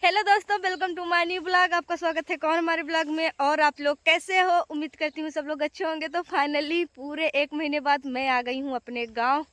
Hello दोस्तों, welcome to my new blog. आपका स्वागत है कौन हमारे ब्लॉग में। और आप लोग कैसे हो? उम्मीद करती हूँ सब लोग अच्छे होंगे। तो फाइनली पूरे 1 महीने बाद मैं आ गई हूँ अपने गांव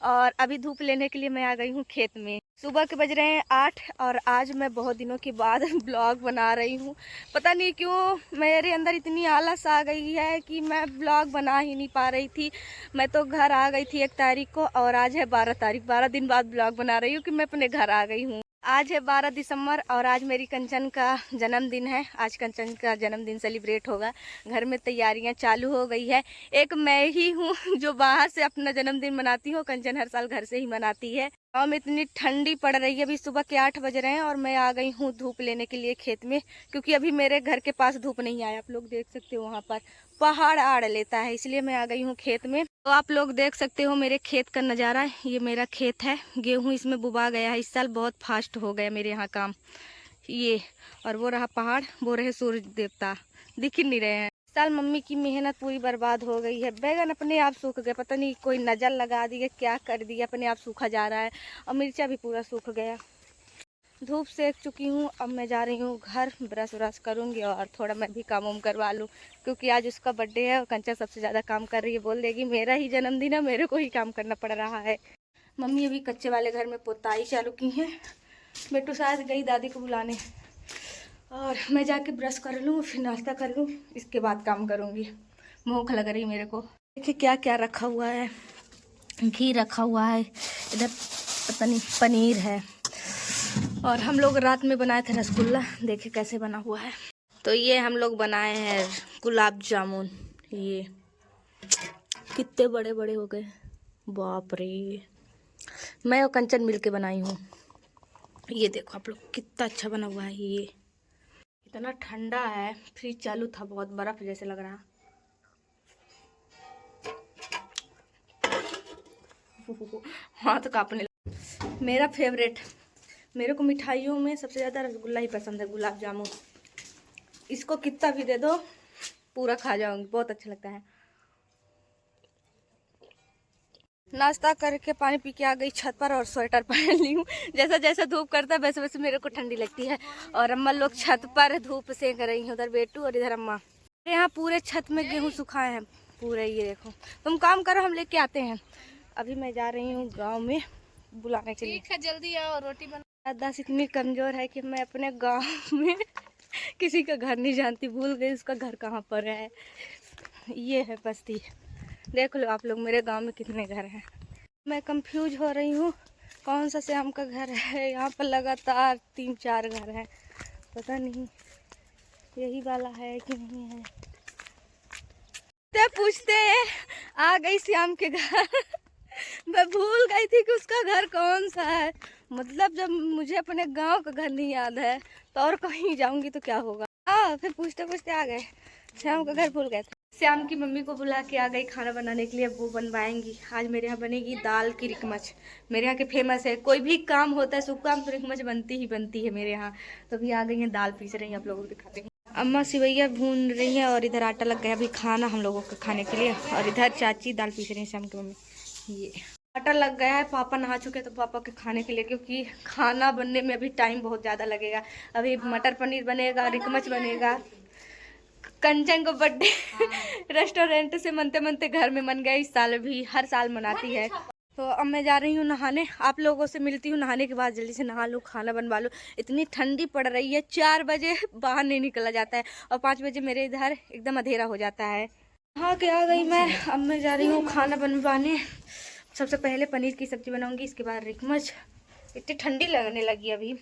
और अभी धूप लेने के लिए मैं आ गई हूँ खेत में। सुबह के बज रहे हैं 8 और आज मैं बहुत दिनों के बाद ब्लॉग बना रही हूँ। पता नहीं क्यों मेरे अंदर इतनी आलस आ गई है कि मैं ब्लॉग बना ही नहीं पा रही थी। मैं तो घर आ गई थी 1 तारीख को और आज है 12 तारीख। 12 दिन बाद ब्लॉग बना रही हूँ कि मैं अपने घर आ गई हूँ। आज है 12 दिसंबर और आज मेरी कंचन का जन्मदिन है। आज कंचन का जन्मदिन सेलिब्रेट होगा। घर में तैयारियां चालू हो गई है। एक मैं ही हूँ जो बाहर से अपना जन्मदिन मनाती हूँ। कंचन हर साल घर से ही मनाती है। गाँव में इतनी ठंडी पड़ रही है। अभी सुबह के 8 बज रहे हैं और मैं आ गई हूँ धूप लेने के लिए खेत में, क्योंकि अभी मेरे घर के पास धूप नहीं आया। आप लोग देख सकते हो वहाँ पर पहाड़ आड़ लेता है, इसलिए मैं आ गई हूँ खेत में। तो आप लोग देख सकते हो मेरे खेत का नज़ारा। ये मेरा खेत है, गेहूं इसमें बुबा गया है। इस साल बहुत फास्ट हो गया मेरे यहाँ काम। ये और वो रहा पहाड़, वो रहे सूरज देवता, दिख ही नहीं रहे हैं। इस साल मम्मी की मेहनत पूरी बर्बाद हो गई है। बैगन अपने आप सूख गए, पता नहीं कोई नजर लगा दी है, क्या कर दिया, अपने आप सूखा जा रहा है। और मिर्चा भी पूरा सूख गया। धूप सेक चुकी हूँ। अब मैं जा रही हूँ घर, ब्रश व्रश करूँगी और थोड़ा मैं भी काम वाम करवा लूँ, क्योंकि आज उसका बर्थडे है और कंचन सबसे ज़्यादा काम कर रही है। बोल देगी मेरा ही जन्मदिन है, मेरे को ही काम करना पड़ रहा है। मम्मी अभी कच्चे वाले घर में पोताई चालू की है। बेटू शायद गई दादी को बुलाने और मैं जाके ब्रश कर लूँ, फिर नाश्ता कर लूँ, इसके बाद काम करूँगी। भूख लग रही मेरे को। देखिए क्या क्या रखा हुआ है। घी रखा हुआ है, इधर पता नहीं पनीर है, और हम लोग रात में बनाए थे रसगुल्ला। देखिए कैसे बना हुआ है। तो ये हम लोग बनाए हैं गुलाब जामुन। ये कितने बड़े बड़े हो गए, बाप रे। मैं और कंचन मिलके बनाई हूँ। ये देखो आप लोग कितना अच्छा बना हुआ है। ये इतना ठंडा है, फ्रिज चालू था, बहुत बर्फ जैसे लग रहा। हाथ कांपने लगा। मेरा फेवरेट, मेरे को मिठाइयों में सबसे ज़्यादा रसगुल्ला ही पसंद है, गुलाब जामुन। इसको कितना भी दे दो पूरा खा जाऊंगी, बहुत अच्छा लगता है। नाश्ता करके पानी पी के आ गई छत पर और स्वेटर पहन ली हूँ। जैसा जैसा धूप करता है वैसे वैसे मेरे को ठंडी लगती है। और अम्मा लोग छत पर धूप सेक रही हैं, उधर बेटू और इधर अम्मा। यहाँ पूरे छत में गेहूँ सुखाए हैं पूरे। ये देखो, तुम काम करो, हम लेके आते हैं। अभी मैं जा रही हूँ गाँव में बुलाने के लिए। ठीक है, जल्दी आओ, रोटी बना। याददाश्त इतनी कमजोर है कि मैं अपने गाँव में किसी का घर नहीं जानती, भूल गई उसका घर कहाँ पर है। ये है बस्ती। देख लो आप लोग मेरे गांव में कितने घर हैं। मैं कंफ्यूज हो रही हूँ कौन सा श्याम का घर है। यहाँ पर लगातार 3-4 घर हैं, पता नहीं यही वाला है कि नहीं है। पूछते आ गई श्याम के घर। मैं भूल गई थी कि उसका घर कौन सा है। मतलब जब मुझे अपने गांव का घर नहीं याद है तो और कहीं जाऊंगी तो क्या होगा। फिर पूछते पूछते आ गए, श्याम का घर भूल गए थे। श्याम की मम्मी को बुला के आ गई खाना बनाने के लिए। वो बनवाएंगी आज। मेरे यहाँ बनेगी दाल की रिकमच। मेरे यहाँ के फेमस है, कोई भी काम होता है शुभ काम तो रिकमच बनती ही बनती है मेरे यहाँ। तो अभी आ गई हैं, दाल पीस रही हैं, आप लोगों को दिखाते हैं। अम्मा सिवैया भून रही है और इधर आटा लग गया अभी खाना हम लोगों को खाने के लिए। और इधर चाची दाल पीस रही है, श्याम की मम्मी। ये आटा लग गया है। पापा नहा चुके तो पापा के खाने के लिए, क्योंकि खाना बनने में अभी टाइम बहुत ज़्यादा लगेगा। अभी मटर पनीर बनेगा, रिकमच बनेगा। कंचन को बर्थडे रेस्टोरेंट से मनते मनते घर में मन गया। इस साल भी हर साल मनाती है। तो अब मैं जा रही हूँ नहाने। आप लोगों से मिलती हूँ नहाने के बाद। जल्दी से नहा लूँ, खाना बनवा लूँ। इतनी ठंडी पड़ रही है, 4 बजे बाहर नहीं निकला जाता है और 5 बजे मेरे इधर एकदम अंधेरा हो जाता है। नहा के आ गई मैं। अब मैं जा रही हूँ खाना बनवाने। सबसे पहले पनीर की सब्जी बनाऊंगी, इसके बाद रिकमच। इतनी ठंडी लगने लगी अभी।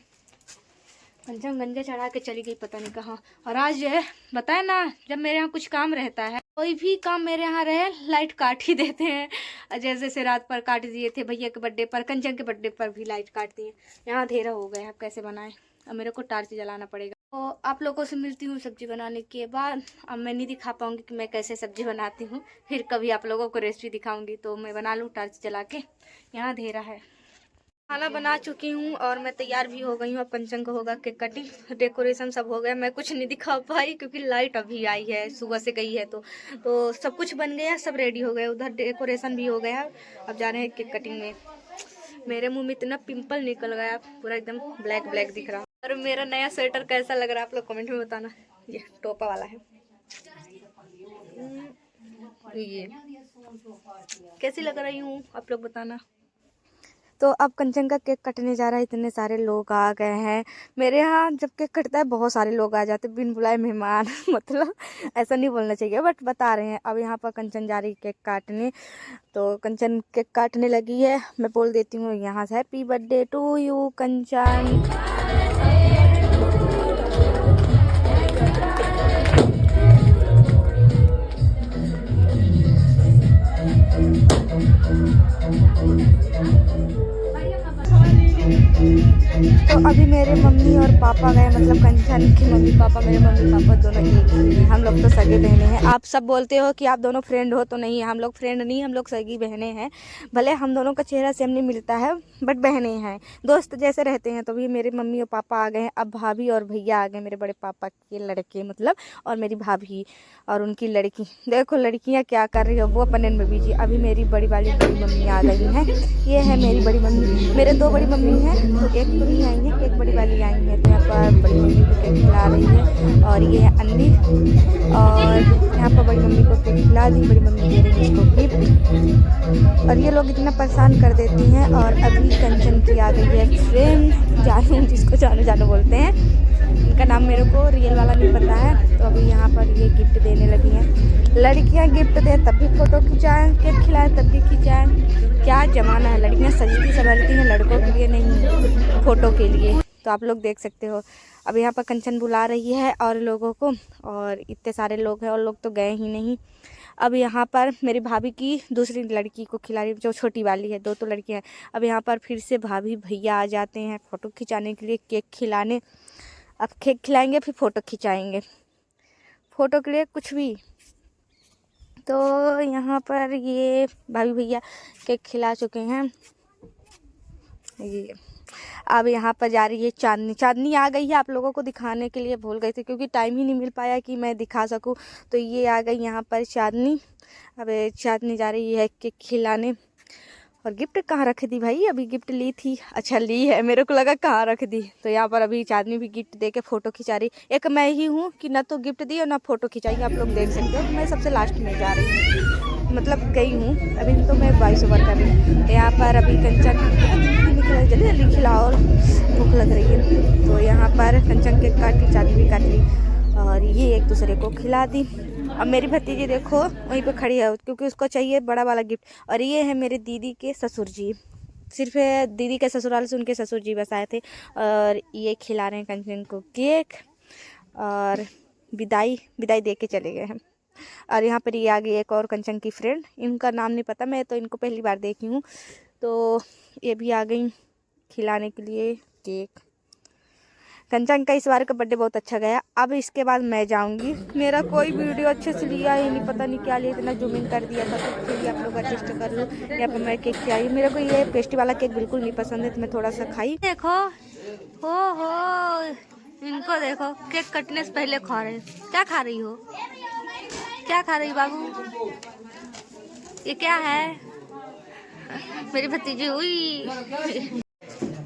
कंचन गंजा चढ़ा के चली गई पता नहीं कहाँ। और आज जो है बताए ना, जब मेरे यहाँ कुछ काम रहता है, कोई भी काम मेरे यहाँ रहे, लाइट काट ही देते हैं। जैसे से रात पर काट दिए थे भैया के बर्थडे पर, कंचन के बर्थडे पर भी लाइट काट दी है। यहाँ अंधेरा हो गया, अब कैसे बनाए। अब मेरे को टार्च जलाना पड़ेगा। तो आप लोगों से मिलती हूँ सब्जी बनाने के बाद। अब मैं नहीं दिखा पाऊंगी कि मैं कैसे सब्जी बनाती हूँ, फिर कभी आप लोगों को रेसिपी दिखाऊंगी। तो मैं बना लूँ टार्च जला के। यहाँ अंधेरा है। खाना बना चुकी हूँ और मैं तैयार भी हो गई हूँ। अब कंचन को होगा केक कटिंग, डेकोरेशन सब हो गया। मैं कुछ नहीं दिखा पाई क्योंकि लाइट अभी आई है, सुबह से गई है। तो सब कुछ बन गया, सब रेडी हो गया, उधर डेकोरेशन भी हो गया। अब जा रहे हैं केक कटिंग में। मेरे मुंह में इतना पिंपल निकल गया, पूरा एकदम ब्लैक ब्लैक दिख रहा। और मेरा नया स्वेटर कैसा लग रहा है आप लोग कमेंट में बताना। ये टोपा वाला है। ये कैसी लग रही हूँ आप लोग बताना। तो अब कंचन का केक कटने जा रहा है। इतने सारे लोग आ गए हैं मेरे यहाँ। जब केक कटता है बहुत सारे लोग आ जाते हैं बिन बुलाए मेहमान मतलब ऐसा नहीं बोलना चाहिए बट बता रहे हैं। अब यहाँ पर कंचन जा रही है केक काटने। तो कंचन केक काटने लगी है। मैं बोल देती हूँ यहाँ से हैप्पी बर्थडे टू यू कंचन। तो अभी मेरे मम्मी और पापा गए, मतलब कंचन के मम्मी पापा, मेरे मम्मी पापा दोनों एक ही हैं। हम लोग तो सगे बहने हैं। आप सब बोलते हो कि आप दोनों फ्रेंड हो, तो नहीं, हम लोग फ्रेंड नहीं, हम लोग सगी बहने हैं। भले हम दोनों का चेहरा सेम नहीं मिलता है बट बहने हैं, दोस्त जैसे रहते हैं। तो भी मेरे मम्मी और पापा आ गए हैं। अब भाभी और भैया आ गए, मेरे बड़े पापा के लड़के मतलब, और मेरी भाभी और उनकी लड़की। देखो लड़कियाँ क्या कर रही हो, वो अपने में बिजी। अभी मेरी बड़ी वाली बड़ी मम्मी आ गई हैं। ये है मेरी बड़ी मम्मी। मेरे दो बड़ी मम्मी हैं, तो एक तो नहीं आई है, एक बड़ी वाली आई है। तो यहाँ पर बड़ी मम्मी को केक खिला रही है। और ये है अन्नी, और यहाँ पर बड़ी मम्मी को केक खिला दी। बड़ी मम्मी दे रही है इसको गिफ्ट। और ये लोग इतना परेशान कर देती हैं। और अभी कंचन की आ गई है फ्रेंड जानू, जिसको जानू जानू बोलते हैं। इनका नाम मेरे को रियल वाला नहीं पता है। तो अभी यहाँ पर ये गिफ्ट देने लगी हैं। लड़कियाँ गिफ्ट दें तब भी फ़ोटो खिंचाएँ, केक खिलाएँ तब भी खिंचाएँ। क्या ज़माना है, लड़कियाँ सजती संवरती हैं, लड़कों के लिए नहीं, फ़ोटो के लिए। तो आप लोग देख सकते हो। अब यहाँ पर कंचन बुला रही है और लोगों को, और इतने सारे लोग हैं और लोग तो गए ही नहीं। अब यहाँ पर मेरी भाभी की दूसरी लड़की को खिला रही, जो छोटी वाली है। दो तो लड़कियाँ हैं। अब यहाँ पर फिर से भाभी भैया आ जाते हैं फ़ोटो खिंचाने के लिए, केक खिलाने। अब केक खिलाएंगे फिर फ़ोटो खिंचाएंगे, फ़ोटो के लिए कुछ भी। तो यहाँ पर ये भाभी भैया केक खिला चुके हैं। ये अब यहाँ पर जा रही है चांदनी। चांदनी आ गई है, आप लोगों को दिखाने के लिए भूल गई थी क्योंकि टाइम ही नहीं मिल पाया कि मैं दिखा सकूँ। तो ये आ गई यहाँ पर चांदनी। अब चांदनी जा रही है केक खिलाने। और गिफ्ट कहाँ रख दी भाई, अभी गिफ्ट ली थी, अच्छा ली है, मेरे को लगा कहाँ रख दी। तो यहाँ पर अभी चांदनी भी गिफ्ट दे के फ़ोटो खिंचा रही। एक मैं ही हूँ कि ना तो गिफ्ट दी और ना फ़ोटो खिंचाई। आप लोग देख सकते हो मैं सबसे लास्ट में जा रही हूँ, मतलब गई हूँ अभी। तो मैं वॉइस ओवर कर रही हूँ। यहाँ पर अभी कंचन जल्दी जल्दी खिलाओ, भूख लग रही है। तो यहाँ पर कंचन केक काटी, चांदनी भी काट ली और ये एक दूसरे को खिला दी। अब मेरी भतीजी देखो वहीं पे खड़ी है क्योंकि उसको चाहिए बड़ा वाला गिफ्ट। और ये है मेरे दीदी के ससुर जी, सिर्फ दीदी के ससुराल से उनके ससुर जी बस आए थे। और ये खिला रहे हैं कंचन को केक और विदाई दे के चले गए हैं। और यहाँ पर ये आ गई एक और कंचन की फ्रेंड, इनका नाम नहीं पता, मैं तो इनको पहली बार देखी हूँ। तो ये भी आ गई खिलाने के लिए केक। कंचन का इस बार का बर्थडे बहुत अच्छा गया। अब इसके बाद मैं जाऊंगी। मेरा कोई वीडियो अच्छे से लिया ही नहीं, पता नहीं क्या लिया, इतना जूम इन कर दिया था। तो फिर आप लोग एडजस्ट कर लो। यहाँ पर मैं केक खिलाई। मेरे को ये पेस्ट्री वाला केक बिल्कुल नहीं पसंद है, तो मैं थोड़ा सा खाई। देखो हो इनको देखो, केक कटने से पहले खा रहे। क्या खा रही हो, क्या खा रही बाबू, ये क्या है? मेरी भतीजी हुई।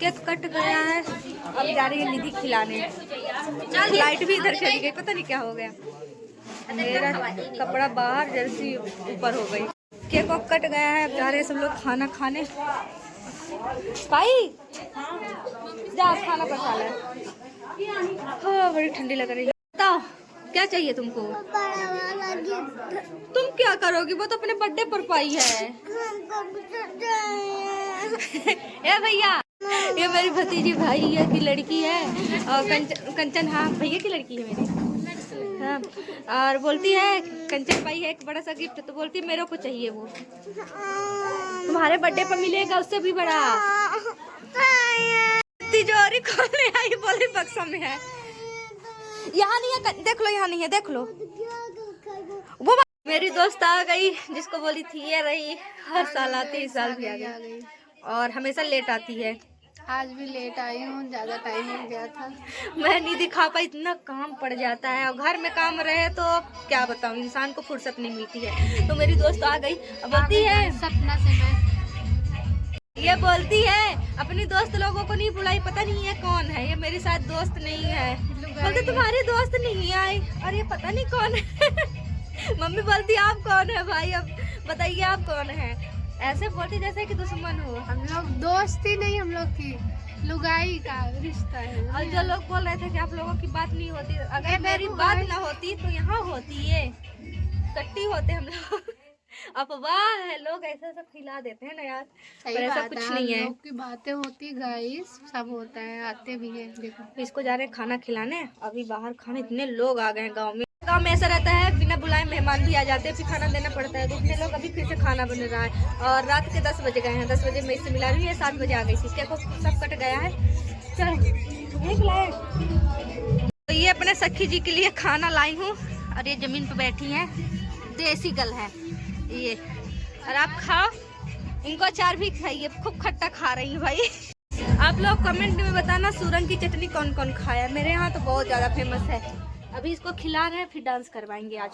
केक कट गया है, अब जा रही है निधि खिलाने। लाइट भी इधर चली गई, पता नहीं क्या हो गया। मेरा कपड़ा बाहर, जर्सी ऊपर हो गई। केक कट गया है, अब जा रहे हैं सब लोग खाना खाने। भाई जा खाना पका ले। हाँ बड़ी ठंडी लग रही है। बताओ क्या चाहिए तुमको? तुम क्या करोगी, वो तो अपने बर्थडे पर पाई है। ए भैया, ये मेरी भतीजी भैया की लड़की है और कंचन हाँ भैया की लड़की है मेरी। हाँ और बोलती है कंचन भाई है एक बड़ा सा गिफ्ट, तो बोलती है मेरे को चाहिए वो। तुम्हारे बर्थडे पर मिलेगा उससे भी बड़ा। तिजोरी खोलने आई, बोली बक्सा में है। यहाँ नहीं है, देख लो यहाँ नहीं है, देख लो। वो मेरी दोस्त आ गई जिसको बोली थी ये रही, हर साल आती है, इस साल भी आ गई और हमेशा लेट आती है। आज भी लेट आई हूँ, ज़्यादा टाइम हो गया था। मैं नहीं दिखा पाई, इतना काम पड़ जाता है और घर में काम रहे तो क्या बताऊँ, इंसान को फुर्सत नहीं मिलती है। तो मेरी दोस्त आ गई, अब बोलती है सपना से मैं ये बोलती है अपनी दोस्त लोगों को नहीं बुलाई, पता नहीं है कौन है, ये मेरे साथ दोस्त नहीं है। बोलते तुम्हारे दोस्त नहीं आए और ये पता नहीं कौन है। मम्मी बोलती आप कौन है भाई, अब बताइए आप कौन है। ऐसे बोलती जैसे कि दुश्मन हो। हम लोग दोस्ती नहीं, हम लोग की लुगाई का रिश्ता है। और जो लोग बोल रहे थे कि आप लोगों की बात नहीं होती, अगर मेरी बात ना होती तो यहाँ होती है, कट्टी होते हम लोग। अफवाह है, लोग ऐसा सब खिला देते हैं ना यार, पर ऐसा कुछ नहीं है। लोग की बातें होती गाइस, सब होता है, आते भी है। देखो इसको जा रहे हैं खाना खिलाने, अभी बाहर खाने इतने लोग आ गए हैं गाँव में। गाँव में ऐसा रहता है बिना बुलाए मेहमान भी आ जाते हैं, फिर खाना देना पड़ता है। तो इतने लोग अभी फिर से खाना बन रहा है और रात के 10 बजे गए हैं। 10 बजे मैं इससे मिला रही है, 7 बजे आ गई थी। क्या को सब कट गया है। चलो नहीं खिलाए। तो ये अपने सखी जी के लिए खाना लाई हूँ और ये जमीन पे बैठी हैं, देसी गल है ये। और आप खाओ, इनको अचार भी खाइए, खूब खट्टा खा रही हूँ भाई। आप लोग कमेंट में बताना सूरन की चटनी कौन कौन खाया। मेरे यहाँ तो बहुत ज़्यादा फेमस है। अभी इसको खिला रहे हैं, फिर डांस करवाएंगे आज।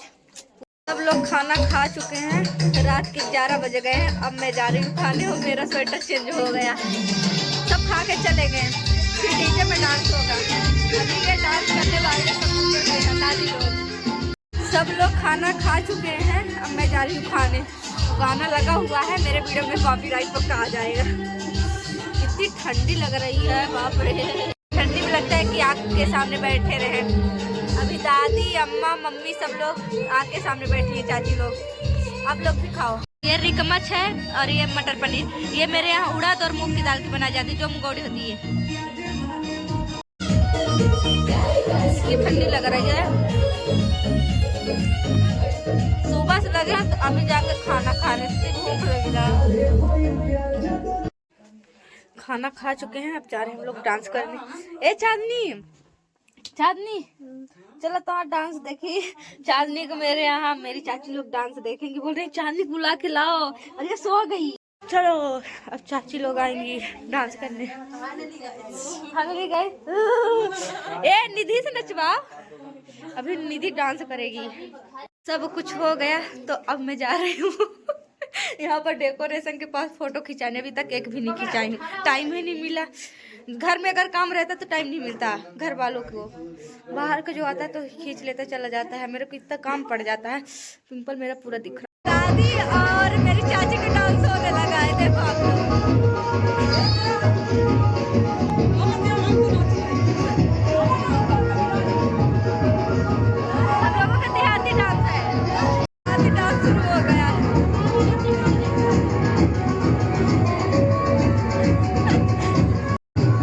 सब लोग खाना खा चुके हैं, रात के 11 बजे गए हैं। अब मैं जा रही हूँ खाने और मेरा स्वेटर चेंज हो गया। सब खा के चले गए, फिर डीजे में डांस होगा। अभी ये डांस करने वाले सब लोग खाना खा चुके हैं। अब मैं जा रही हूँ खाने। गाना लगा हुआ है, मेरे वीडियो में कॉपीराइट पक्का आ जाएगा। इतनी ठंडी लग रही है, बाप रे। ठंडी में लगता है कि आग के सामने बैठे रहे। अभी दादी अम्मा मम्मी सब लोग आग के सामने बैठी है, चाची लोग। आप लोग भी खाओ। ये रिकमच है और ये मटर पनीर। ये मेरे यहाँ उड़द और मूंग की दाल की बनाई जाती है, जो मुंगौड़ी होती है। ये ठंडी लग रही है, सुबह से लगे हैं, तो अभी जाकर खाना खा रहे, भूख लग रहा। खाना खा चुके हैं, अब जा रहे हैं हम लोग डांस करने। ए चांदनी, चांदनी चलो तो डांस देखी। चांदनी को मेरे यहाँ मेरी चाची लोग डांस देखेंगी, बोल रहे चांदनी बुला के लाओ। अरे सो गई। चलो अब चाची लोग आएंगी डांस करने। हम भी गए। ए निधि से नचवाओ, अभी निधि डांस करेगी। सब कुछ हो गया तो अब मैं जा रही हूँ यहाँ पर डेकोरेशन के पास फोटो खिंचाने। अभी तक एक भी नहीं खिंचाई, टाइम ही नहीं मिला। घर में अगर काम रहता तो टाइम नहीं मिलता घर वालों को। बाहर का जो आता है तो खींच लेता चला जाता है, मेरे को इतना काम पड़ जाता है। पिंपल मेरा पूरा दिख रहा है। दादी और मेरी चाची का डांस होने लगा है, देखो आप लोगों का देहाती डांस है। देहाती डांस शुरू हो गया।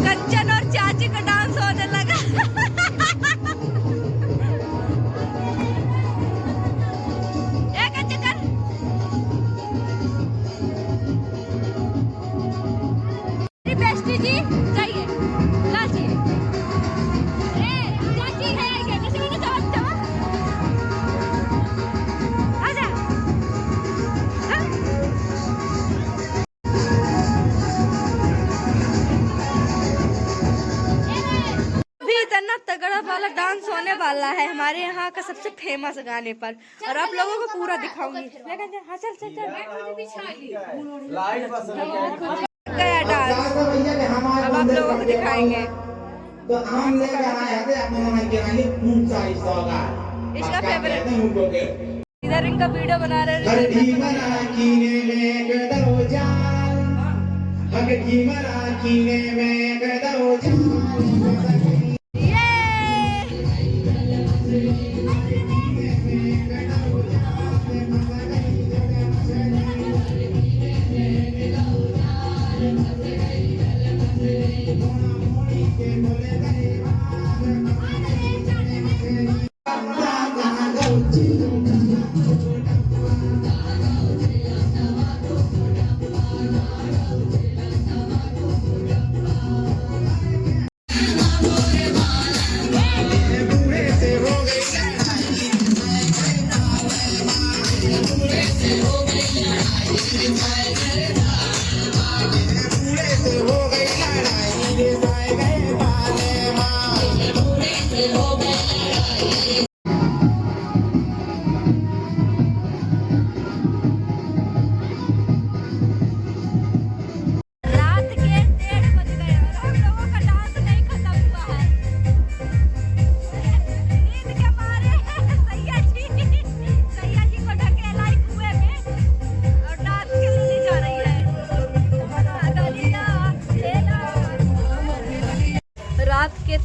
कंचन और चाची का डांस होने लगा। बेस्टी जी चाहिए, लाची चाची है क्या? किसी को चमक चमक आजा। भी इतना तगड़ा वाला डांस होने वाला है हमारे यहाँ का सबसे फेमस गाने पर, और आप लोगों को पूरा दिखाऊंगी। हाँ चल चल चल गया डांस, अब आप लोगों को दिखाएंगे। इसका फेवरेट, इधर इनका वीडियो बना रहे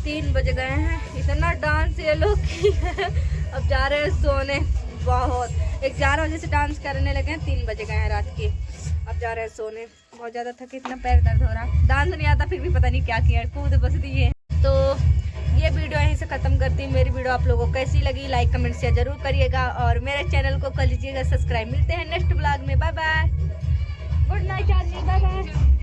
3 बज गए हैं। इतना डांस ये लोग की अब जा रहे हैं सोने। बहुत 11 बजे से डांस करने लगे हैं, 3 बज गए हैं रात के। अब जा रहे हैं सोने। बहुत ज़्यादा थके, इतना पैर दर्द हो रहा। डांस नहीं आता फिर भी पता नहीं क्या किया, कूद बस दिए। तो ये वीडियो यहीं से ख़त्म करती हूँ। मेरी वीडियो आप लोगों को कैसी लगी लाइक कमेंट शेयर जरूर करिएगा और मेरे चैनल को कर लीजिएगा सब्सक्राइब। मिलते हैं नेक्स्ट ब्लॉग में। बाय बाय, गुड नाइट आदमी, बाय बाय।